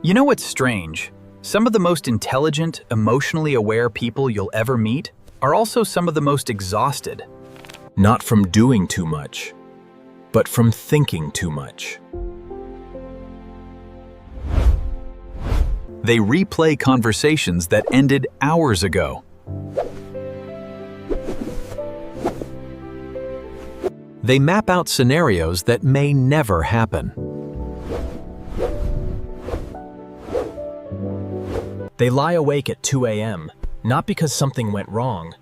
You know what's strange? Some of the most intelligent, emotionally aware people you'll ever meet are also some of the most exhausted. Not from doing too much, but from thinking too much. They replay conversations that ended hours ago. They map out scenarios that may never happen. They lie awake at 2 a.m., not because something went wrong,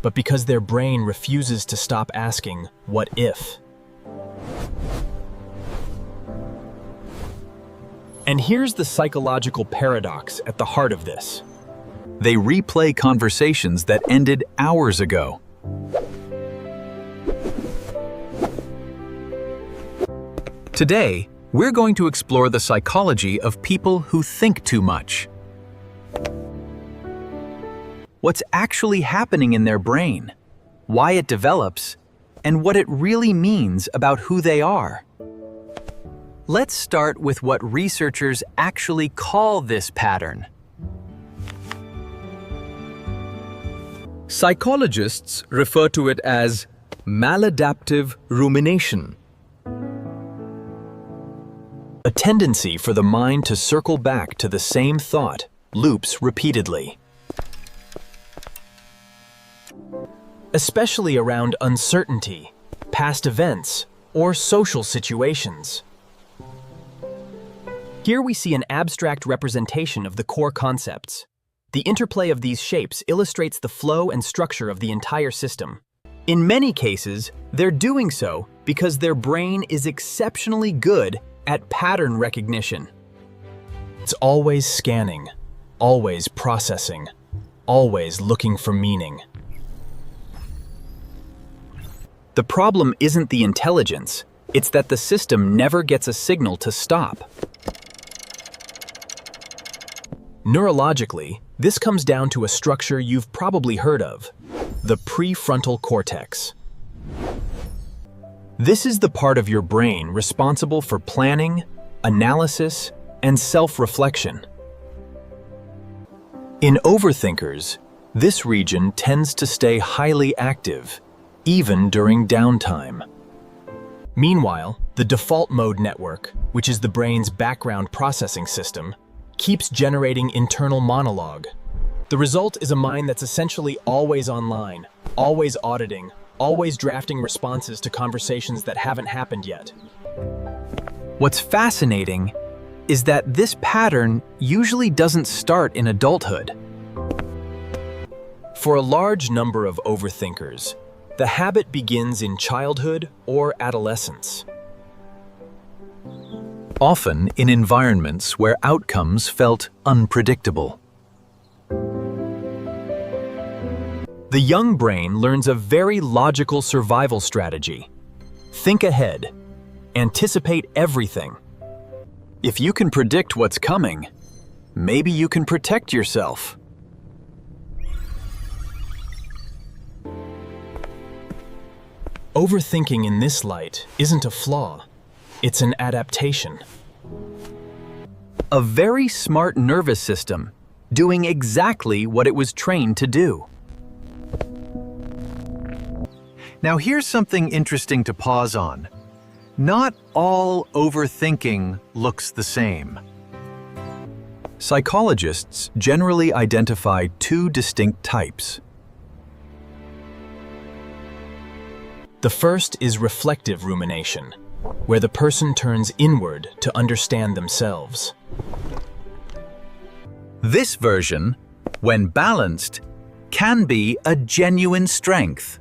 but because their brain refuses to stop asking, what if? And here's the psychological paradox at the heart of this. They replay conversations that ended hours ago. Today, we're going to explore the psychology of people who think too much. What's actually happening in their brain, why it develops, and what it really means about who they are. Let's start with what researchers actually call this pattern. Psychologists refer to it as maladaptive rumination, a tendency for the mind to circle back to the same thought loops repeatedly. Especially around uncertainty, past events, or social situations. Here we see an abstract representation of the core concepts. The interplay of these shapes illustrates the flow and structure of the entire system. In many cases, they're doing so because their brain is exceptionally good at pattern recognition. It's always scanning, always processing, always looking for meaning. The problem isn't the intelligence, it's that the system never gets a signal to stop. Neurologically, this comes down to a structure you've probably heard of, the prefrontal cortex. This is the part of your brain responsible for planning, analysis, and self-reflection. In overthinkers, this region tends to stay highly active, even during downtime. Meanwhile, the default mode network, which is the brain's background processing system, keeps generating internal monologue. The result is a mind that's essentially always online, always auditing, always drafting responses to conversations that haven't happened yet. What's fascinating is that this pattern usually doesn't start in adulthood. For a large number of overthinkers, the habit begins in childhood or adolescence. Often in environments where outcomes felt unpredictable. The young brain learns a very logical survival strategy. Think ahead. Anticipate everything. If you can predict what's coming, maybe you can protect yourself. Overthinking in this light isn't a flaw, it's an adaptation. A very smart nervous system doing exactly what it was trained to do. Now here's something interesting to pause on. Not all overthinking looks the same. Psychologists generally identify two distinct types. The first is reflective rumination, where the person turns inward to understand themselves. This version, when balanced, can be a genuine strength.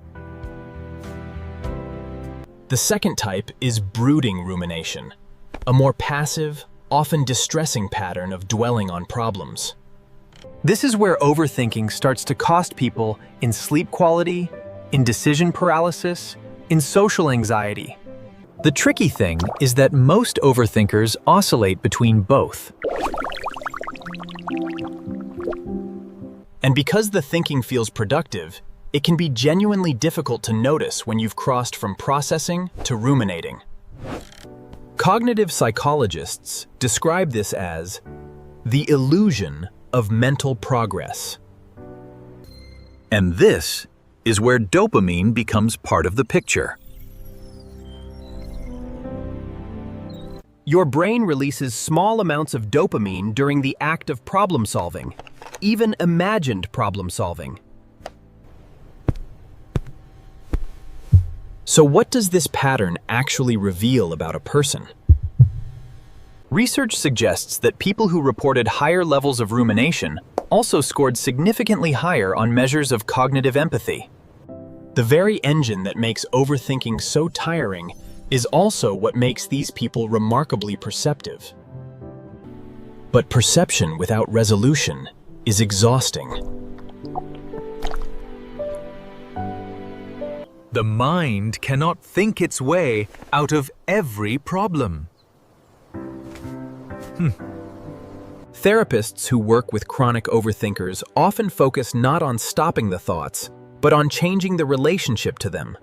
The second type is brooding rumination, a more passive, often distressing pattern of dwelling on problems. This is where overthinking starts to cost people in sleep quality, in decision paralysis, in social anxiety. The tricky thing is that most overthinkers oscillate between both. And because the thinking feels productive, it can be genuinely difficult to notice when you've crossed from processing to ruminating. Cognitive psychologists describe this as the illusion of mental progress. And this is where dopamine becomes part of the picture. Your brain releases small amounts of dopamine during the act of problem solving, even imagined problem solving. So what does this pattern actually reveal about a person? Research suggests that people who reported higher levels of rumination also scored significantly higher on measures of cognitive empathy. The very engine that makes overthinking so tiring is also what makes these people remarkably perceptive. But perception without resolution is exhausting. The mind cannot think its way out of every problem. Therapists who work with chronic overthinkers often focus not on stopping the thoughts, but on changing the relationship to them.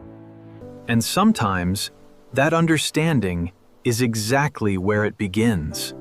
And sometimes, that understanding is exactly where it begins.